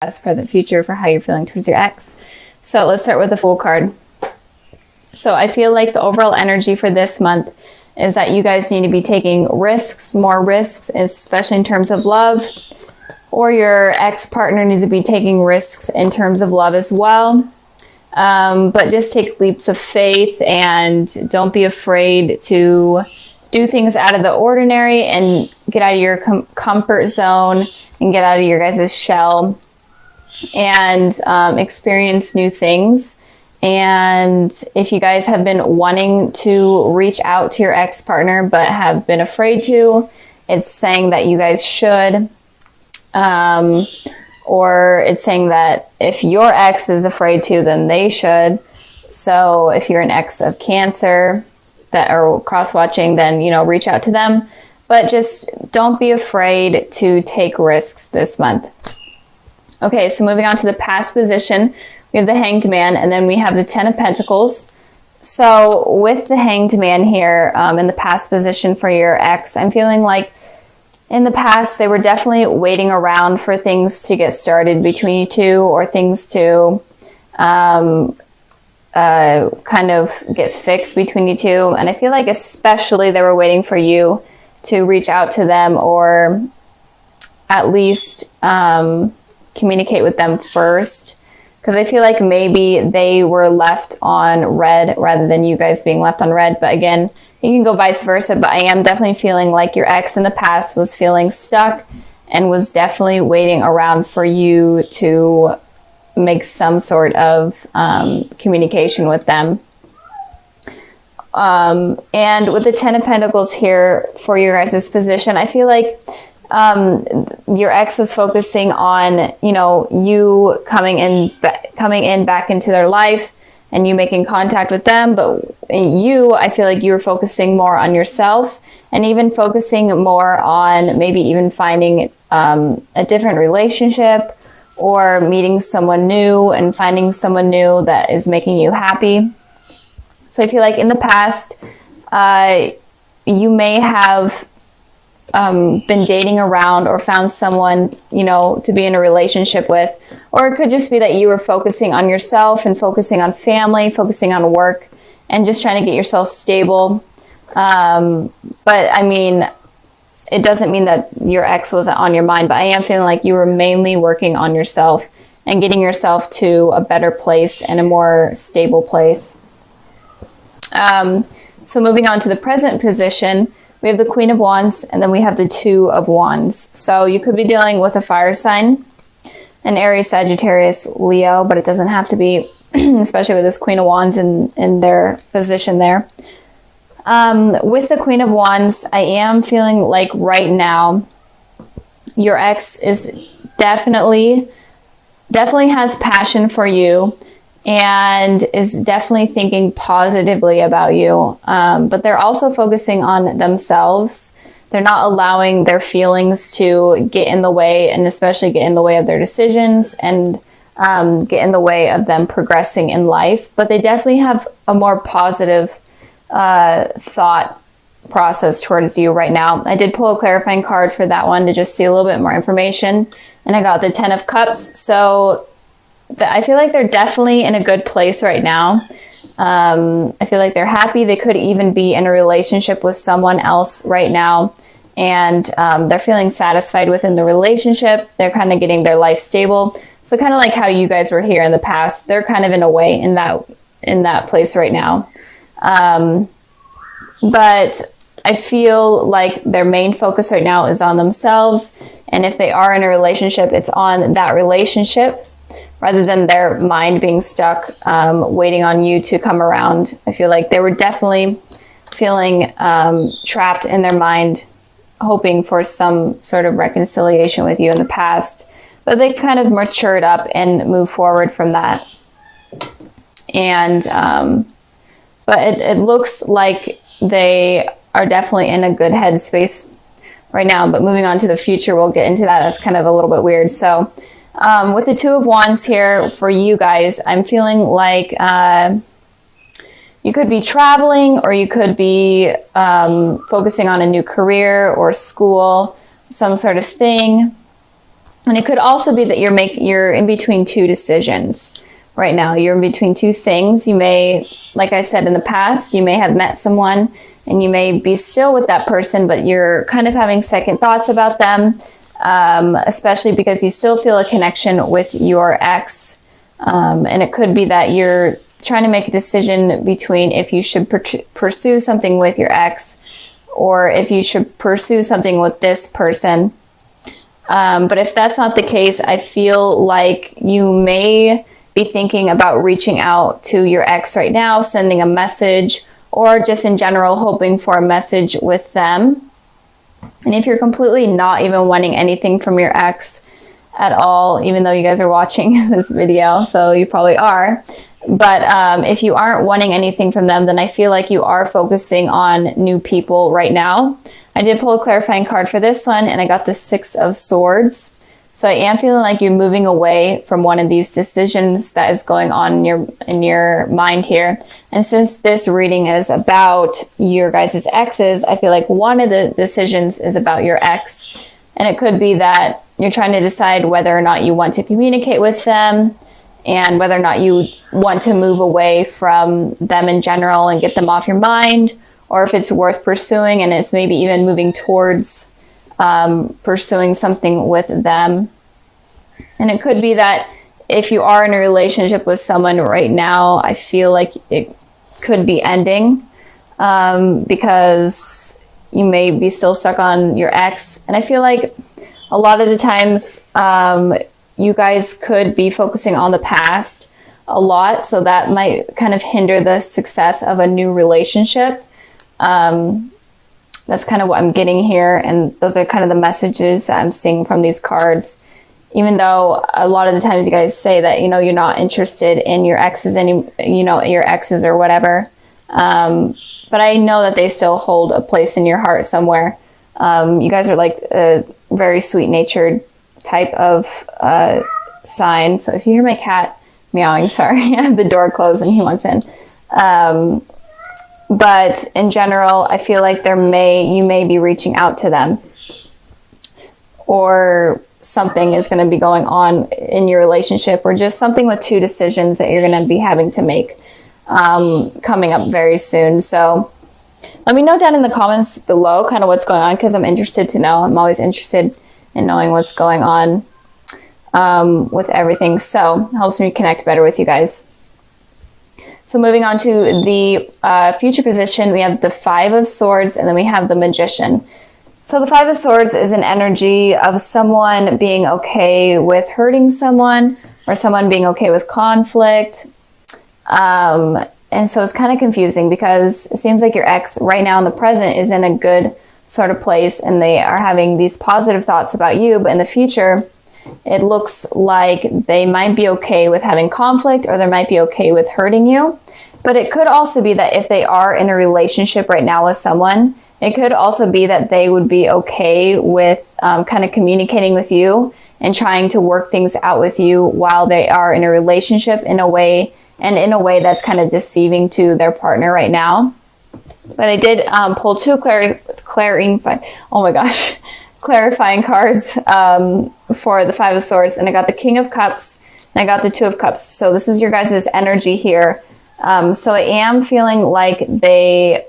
past, present, future for how you're feeling towards your ex. So let's start with the Fool card. So I feel like the overall energy for this month is that you guys need to be taking risks, more risks, especially in terms of love, or your ex-partner needs to be taking risks in terms of love as well. But just take leaps of faith and don't be afraid to do things out of the ordinary and get out of your comfort zone and get out of your guys' shell and experience new things. And if you guys have been wanting to reach out to your ex-partner but have been afraid to, it's saying that you guys should. Or it's saying that if your ex is afraid to, then they should. So if you're an ex of Cancer that are cross-watching, then, you know, reach out to them. But just don't be afraid to take risks this month. Okay, so moving on to the past position, we have the Hanged Man, and then we have the Ten of Pentacles. So with the Hanged Man here, in the past position for your ex, I'm feeling like in the past, they were definitely waiting around for things to get started between you two, or things to kind of get fixed between you two. And I feel like especially they were waiting for you to reach out to them, or at least communicate with them first. Because I feel like maybe they were left on red rather than you guys being left on red. But again, you can go vice versa, but I am definitely feeling like your ex in the past was feeling stuck and was definitely waiting around for you to make some sort of communication with them. And with the Ten of Pentacles here for your guys' position, I feel like your ex is focusing on, you know, you coming in back into their life and you making contact with them. But I feel like you were focusing more on yourself, and even focusing more on maybe even finding a different relationship, or meeting someone new and finding someone new that is making you happy. So I feel like in the past, you may have been dating around or found someone, you know, to be in a relationship with, or it could just be that you were focusing on yourself and focusing on family, focusing on work, and just trying to get yourself stable. But I mean, it doesn't mean that your ex wasn't on your mind, but I am feeling like you were mainly working on yourself and getting yourself to a better place and a more stable place. So moving on to the present position, we have the Queen of Wands, and then we have the Two of Wands. So you could be dealing with a fire sign, an Aries, Sagittarius, Leo, but it doesn't have to be, especially with this Queen of Wands in their position there. With the Queen of Wands, I am feeling like right now, your ex is definitely has passion for you, and is definitely thinking positively about you. But they're also focusing on themselves. They're not allowing their feelings to get in the way, and especially get in the way of their decisions, and get in the way of them progressing in life. But they definitely have a more positive thought process towards you right now. I did pull a clarifying card for that one to just see a little bit more information, and I got the Ten of Cups. So I feel like they're definitely in a good place right now. I feel like they're happy. They could even be in a relationship with someone else right now, and they're feeling satisfied within the relationship. They're kind of getting their life stable. So kind of like how you guys were here in the past, they're kind of in a way in that place right now. But I feel like their main focus right now is on themselves. And if they are in a relationship, it's on that relationship rather than their mind being stuck, waiting on you to come around. I feel like they were definitely feeling trapped in their mind, hoping for some sort of reconciliation with you in the past. But they've kind of matured up and moved forward from that. And but it looks like they are definitely in a good headspace right now. But moving on to the future, we'll get into that. That's kind of a little bit weird. So with the Two of Wands here for you guys, I'm feeling like you could be traveling, or you could be focusing on a new career or school, some sort of thing. And it could also be that you're in between two decisions right now. You're in between two things. You may, like I said in the past, you may have met someone and you may be still with that person, but you're kind of having second thoughts about them, especially because you still feel a connection with your ex. And it could be that you're trying to make a decision between if you should pursue something with your ex or if you should pursue something with this person. But if that's not the case, I feel like you may be thinking about reaching out to your ex right now, sending a message, or just in general hoping for a message with them. And if you're completely not even wanting anything from your ex at all, even though you guys are watching this video, so you probably are. But if you aren't wanting anything from them, then I feel like you are focusing on new people right now. I did pull a clarifying card for this one, and I got the 6 of Swords. So I am feeling like you're moving away from one of these decisions that is going on in your mind here. And since this reading is about your guys' exes, I feel like one of the decisions is about your ex. And it could be that you're trying to decide whether or not you want to communicate with them and whether or not you want to move away from them in general and get them off your mind, or if it's worth pursuing and it's maybe even moving towards pursuing something with them. And it could be that if you are in a relationship with someone right now, I feel like it could be ending because you may be still stuck on your ex. And I feel like a lot of the times you guys could be focusing on the past a lot, so that might kind of hinder the success of a new relationship. That's kind of what I'm getting here, and those are kind of the messages that I'm seeing from these cards. Even though a lot of the times you guys say that, you know, you're not interested in your exes your exes or whatever. But I know that they still hold a place in your heart somewhere. You guys are like a very sweet-natured type of sign. So if you hear my cat meowing, sorry, I have the door closed and he wants in. But in general, I feel like you may be reaching out to them, or something is going to be going on in your relationship, or just something with two decisions that you're going to be having to make coming up very soon. So let me know down in the comments below kind of what's going on, because I'm interested to know. I'm always interested in knowing what's going on with everything. So it helps me connect better with you guys. So moving on to the future position, we have the 5 of Swords, and then we have the Magician. So the 5 of Swords is an energy of someone being okay with hurting someone, or someone being okay with conflict. And so it's kind of confusing because it seems like your ex right now in the present is in a good sort of place, and they are having these positive thoughts about you, but in the future, it looks like they might be okay with having conflict, or they might be okay with hurting you. But it could also be that if they are in a relationship right now with someone, it could also be that they would be okay with kind of communicating with you and trying to work things out with you while they are in a relationship in a way that's kind of deceiving to their partner right now. But I did pull 2 clarifying cards for the 5 of Swords, and I got the King of Cups and I got the 2 of Cups. So this is your guys' energy here. So I am feeling like they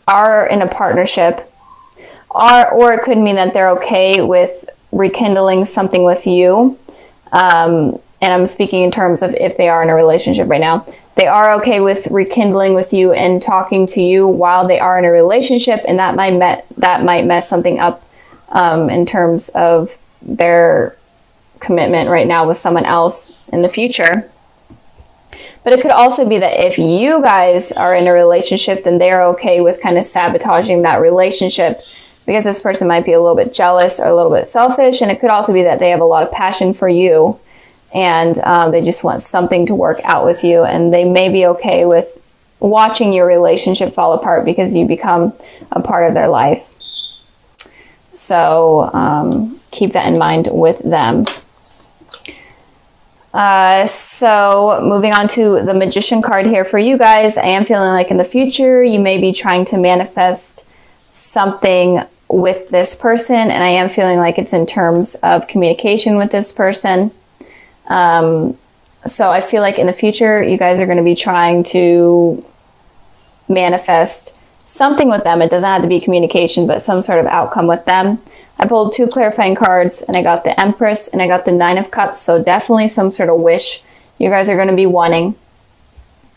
are in a partnership, or it could mean that they're okay with rekindling something with you. And I'm speaking in terms of if they are in a relationship right now. They are okay with rekindling with you and talking to you while they are in a relationship, and that might mess something up in terms of their commitment right now with someone else in the future. But it could also be that if you guys are in a relationship, then they're okay with kind of sabotaging that relationship, because this person might be a little bit jealous or a little bit selfish. And it could also be that they have a lot of passion for you, and they just want something to work out with you, and they may be okay with watching your relationship fall apart because you become a part of their life. So keep that in mind with them. So moving on to the Magician card here for you guys, I am feeling like in the future you may be trying to manifest something with this person, and I am feeling like it's in terms of communication with this person. So I feel like in the future, you guys are going to be trying to manifest something with them. It doesn't have to be communication, but some sort of outcome with them. I pulled 2 clarifying cards, and I got the Empress and I got the 9 of Cups. So definitely some sort of wish you guys are going to be wanting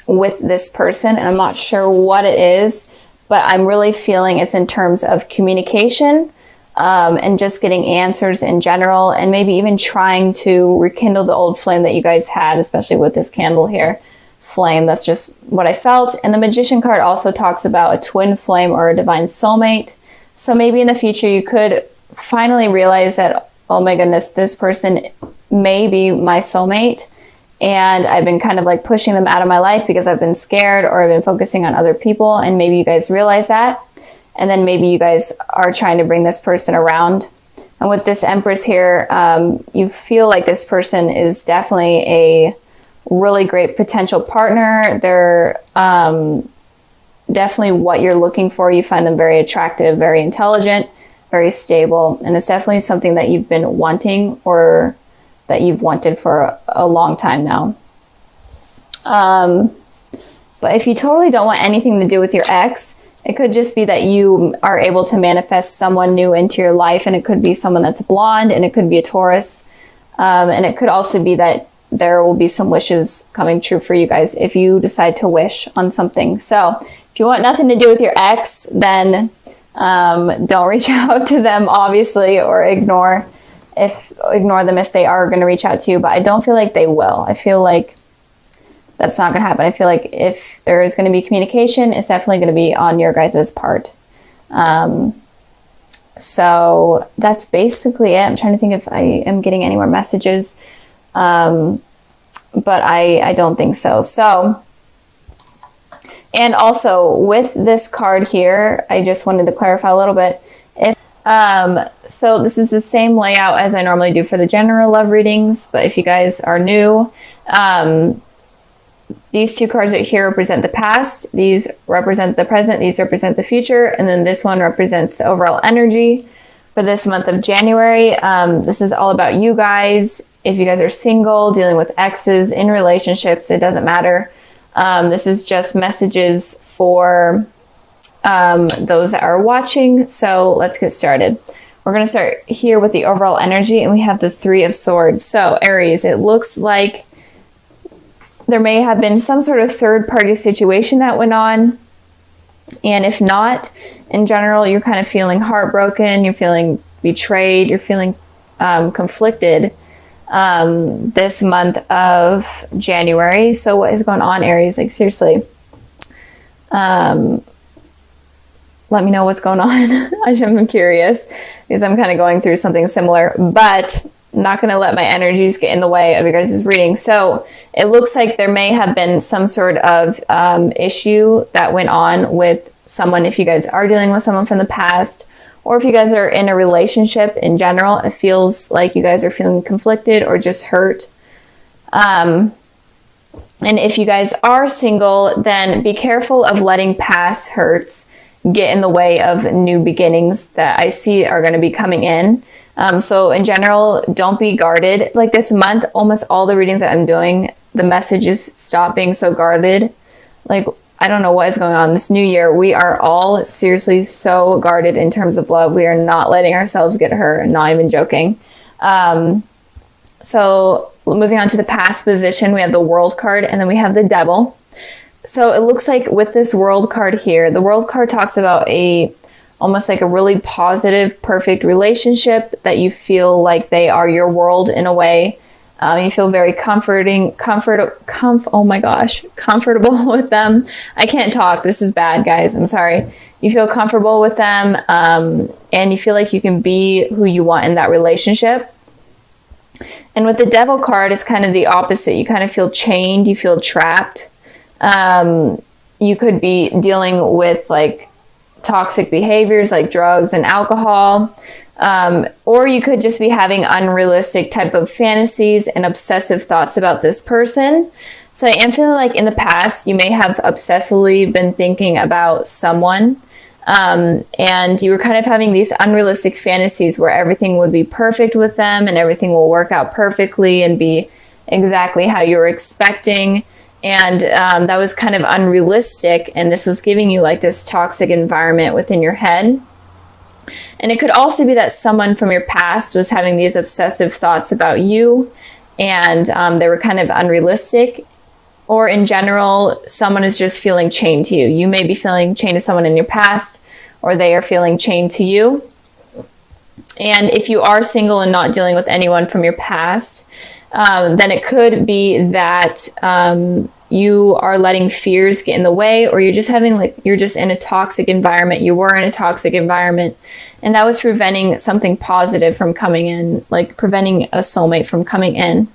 with this person. And I'm not sure what it is, but I'm really feeling it's in terms of communication, and just getting answers in general, and maybe even trying to rekindle the old flame that you guys had, especially with this candle here. Flame, that's just what I felt. And the Magician card also talks about a twin flame or a divine soulmate. So maybe in the future you could finally realize that, oh my goodness, this person may be my soulmate, and I've been kind of like pushing them out of my life because I've been scared, or I've been focusing on other people, and maybe you guys realize that, and then maybe you guys are trying to bring this person around. And with this Empress here, you feel like this person is definitely a really great potential partner. They're definitely what you're looking for. You find them very attractive, very intelligent, very stable, and it's definitely something that you've been wanting, or that you've wanted for a long time now. But if you totally don't want anything to do with your ex, it could just be that you are able to manifest someone new into your life, and it could be someone that's blonde, and it could be a Taurus, and it could also be that there will be some wishes coming true for you guys if you decide to wish on something. So if you want nothing to do with your ex, then don't reach out to them, obviously, or ignore them if they are going to reach out to you. But I don't feel like they will. I feel like that's not going to happen. I feel like if there is going to be communication, it's definitely going to be on your guys' part. So that's basically it. I'm trying to think if I am getting any more messages. But I don't think so. So, and also with this card here, I just wanted to clarify a little bit. So this is the same layout as I normally do for the general love readings, but if you guys are new, these 2 cards right here represent the past, these represent the present, these represent the future, and then this one represents the overall energy for this month of January. This is all about you guys. If you guys are single, dealing with exes, in relationships, it doesn't matter. This is just messages for those that are watching. So let's get started. We're going to start here with the overall energy, and we have the 3 of Swords. So Aries, it looks like there may have been some sort of third-party situation that went on. And if not, in general, you're kind of feeling heartbroken, you're feeling betrayed, you're feeling conflicted this month of January. So what is going on, Aries? Like, seriously. Let me know what's going on. I'm curious because I'm kind of going through something similar, but not going to let my energies get in the way of your guys' reading. So it looks like there may have been some sort of issue that went on with someone. If you guys are dealing with someone from the past, or if you guys are in a relationship in general, it feels like you guys are feeling conflicted or just hurt. And if you guys are single, then be careful of letting past hurts get in the way of new beginnings that I see are going to be coming in. So in general, don't be guarded. Like this month, almost all the readings that I'm doing, the message is stop being so guarded. Like, I don't know what is going on this new year. We are all seriously so guarded in terms of love. We are not letting ourselves get hurt, not even joking. So moving on to the past position, we have the World card, and then we have the Devil. So it looks like with this World card here, the World card talks about almost like a really positive, perfect relationship that you feel like they are your world in a way. You feel very comfortable with them. I can't talk. This is bad, guys. I'm sorry. You feel comfortable with them, and you feel like you can be who you want in that relationship. And with the Devil card, it's kind of the opposite. You kind of feel chained. You feel trapped. You could be dealing with like toxic behaviors like drugs and alcohol. Or you could just be having unrealistic type of fantasies and obsessive thoughts about this person. So I am feeling like in the past, you may have obsessively been thinking about someone. And you were kind of having these unrealistic fantasies where everything would be perfect with them and everything will work out perfectly and be exactly how you were expecting. And that was kind of unrealistic, and this was giving you like this toxic environment within your head. And it could also be that someone from your past was having these obsessive thoughts about you, and they were kind of unrealistic. Or in general, someone is just feeling chained to you. You may be feeling chained to someone in your past, or they are feeling chained to you. And if you are single and not dealing with anyone from your past, then it could be that you are letting fears get in the way, or you're just having you're just in a toxic environment. You were in a toxic environment, and that was preventing something positive from coming in, like preventing a soulmate from coming in.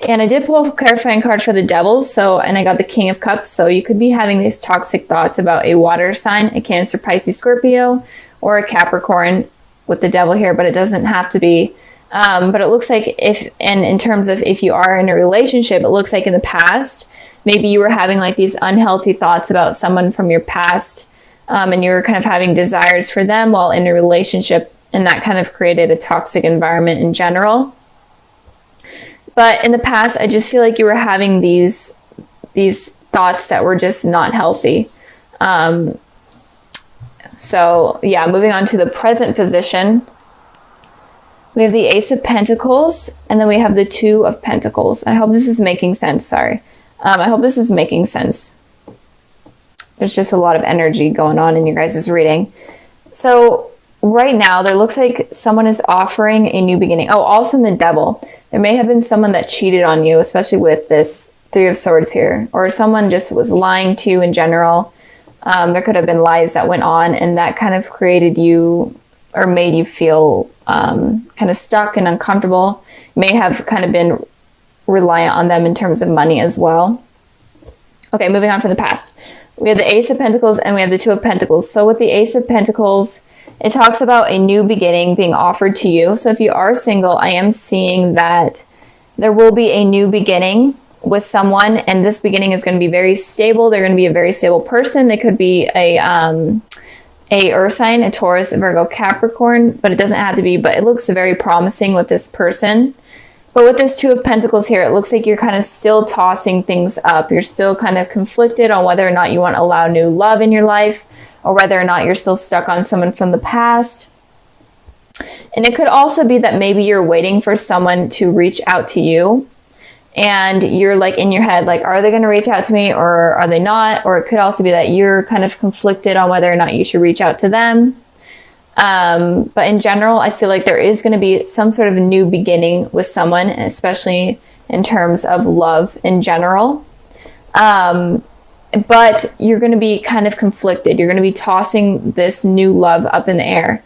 And I did pull a clarifying card for the Devil, and I got the King of Cups. So you could be having these toxic thoughts about a water sign, a Cancer, Pisces, Scorpio, or a Capricorn with the Devil here, but it doesn't have to be. But it looks like in terms of if you are in a relationship, it looks like in the past, maybe you were having like these unhealthy thoughts about someone from your past, and you were kind of having desires for them while in a relationship, and that kind of created a toxic environment in general. But in the past, I just feel like you were having these thoughts that were just not healthy. So yeah, moving on to the present position. We have the Ace of Pentacles, and then we have the Two of Pentacles. I hope this is making sense. Sorry. I hope this is making sense. There's just a lot of energy going on in your guys' reading. So right now, there looks like someone is offering a new beginning. Oh, also in the Devil. There may have been someone that cheated on you, especially with this Three of Swords here. Or someone just was lying to you in general. There could have been lies that went on, and that kind of created you or made you feel kind of stuck and uncomfortable. May have kind of been reliant on them in terms of money as well. Okay, moving on from the past. We have the Ace of Pentacles and we have the Two of Pentacles. So with the Ace of Pentacles, it talks about a new beginning being offered to you. So if you are single, I am seeing that there will be a new beginning with someone, and this beginning is going to be very stable. They're going to be a very stable person. They could be a earth sign, a Taurus, a Virgo, Capricorn, but it doesn't have to be, but it looks very promising with this person. But with this Two of Pentacles here, it looks like you're kind of still tossing things up. You're still kind of conflicted on whether or not you want to allow new love in your life, or whether or not you're still stuck on someone from the past. And it could also be that maybe you're waiting for someone to reach out to you, and you're like in your head, like, are they going to reach out to me or are they not? Or it could also be that you're kind of conflicted on whether or not you should reach out to them. But in general, I feel like there is going to be some sort of a new beginning with someone, especially in terms of love in general. But you're going to be kind of conflicted. You're going to be tossing this new love up in the air.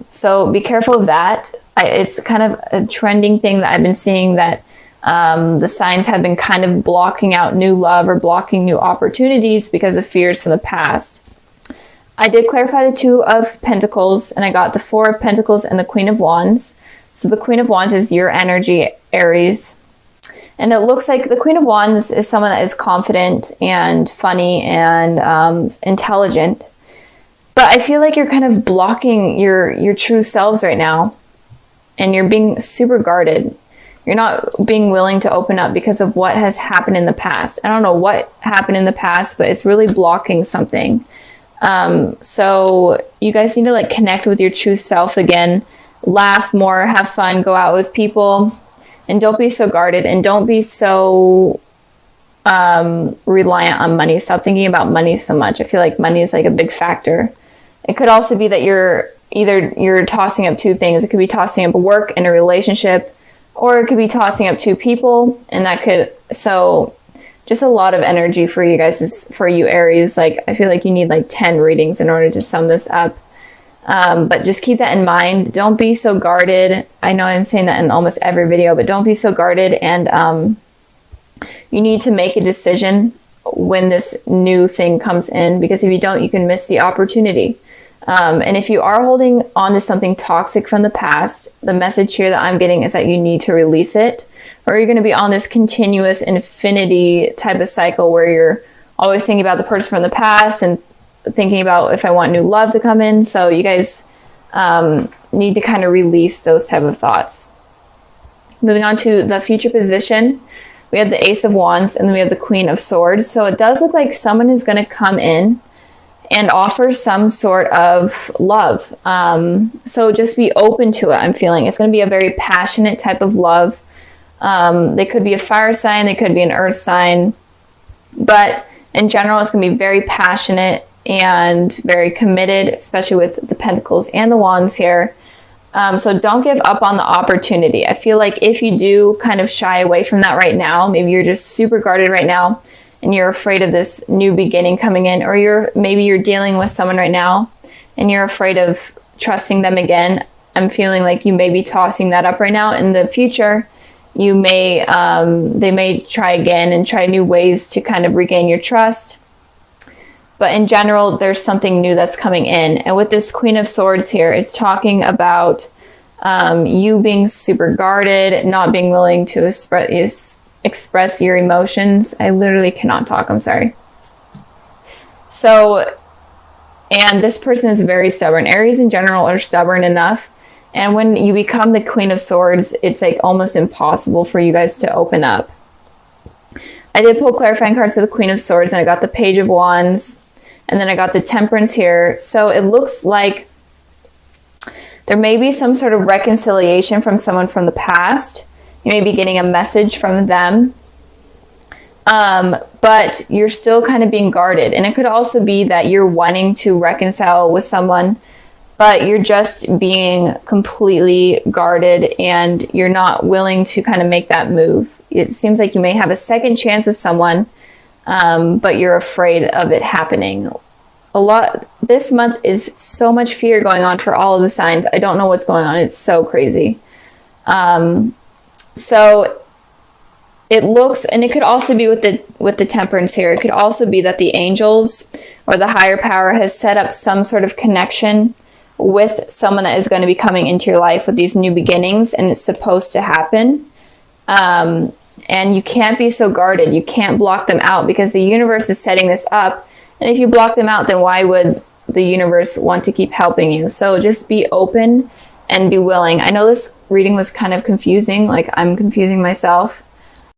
So be careful of that. It's kind of a trending thing that I've been seeing, that the signs have been kind of blocking out new love or blocking new opportunities because of fears from the past. I did clarify the Two of Pentacles, and I got the Four of Pentacles and the Queen of Wands. So the Queen of Wands is your energy, Aries. And it looks like the Queen of Wands is someone that is confident and funny and intelligent. But I feel like you're kind of blocking your true selves right now. And you're being super guarded. You're not being willing to open up because of what has happened in the past. I don't know what happened in the past, but it's really blocking something. So you guys need to like connect with your true self again, laugh more, have fun, go out with people, and don't be so guarded, and don't be so reliant on money. Stop thinking about money so much. I feel like money is like a big factor. It could also be that you're tossing up two things. It could be tossing up work and a relationship, or it could be tossing up two people, and that could, so just a lot of energy for you guys, for you Aries. Like, I feel like you need like 10 readings in order to sum this up. But just keep that in mind. Don't be so guarded. I know I'm saying that in almost every video, but don't be so guarded. And you need to make a decision when this new thing comes in, because if you don't, you can miss the opportunity. And if you are holding on to something toxic from the past, the message here that I'm getting is that you need to release it, or you're going to be on this continuous infinity type of cycle where you're always thinking about the person from the past and thinking about if I want new love to come in. So you guys need to kind of release those type of thoughts. Moving on to the future position, we have the Ace of Wands, and then we have the Queen of Swords. So it does look like someone is going to come in and offer some sort of love. So just be open to it. I'm feeling it's going to be a very passionate type of love. They could be a fire sign, they could be an earth sign, but in general, it's going to be very passionate and very committed, especially with the Pentacles and the Wands here. So don't give up on the opportunity. I feel like if you do kind of shy away from that right now, maybe you're just super guarded right now and you're afraid of this new beginning coming in, or maybe you're dealing with someone right now and you're afraid of trusting them again. I'm feeling like you may be tossing that up right now. In the future, you may they may try again and try new ways to kind of regain your trust. But in general, there's something new that's coming in. And with this Queen of Swords here, it's talking about you being super guarded, not being willing to express your emotions. I literally cannot talk, I'm sorry. So, and this person is very stubborn. Aries in general are stubborn enough. And when you become the Queen of Swords, it's like almost impossible for you guys to open up. I did pull clarifying cards for the Queen of Swords, and I got the Page of Wands, and then I got the Temperance here. So it looks like there may be some sort of reconciliation from someone from the past. You may be getting a message from them. But you're still kind of being guarded. And it could also be that you're wanting to reconcile with someone, but you're just being completely guarded and you're not willing to kind of make that move. It seems like you may have a second chance with someone, but you're afraid of it happening. This month is so much fear going on for all of the signs. I don't know what's going on. It's so crazy. So it looks, and it could also be with the Temperance here. It could also be that the angels or the higher power has set up some sort of connection with someone that is going to be coming into your life with these new beginnings, and it's supposed to happen. And you can't be so guarded. You can't block them out because the universe is setting this up. And if you block them out, then why would the universe want to keep helping you? So just be open and be willing. I know this reading was kind of confusing. Like, I'm confusing myself.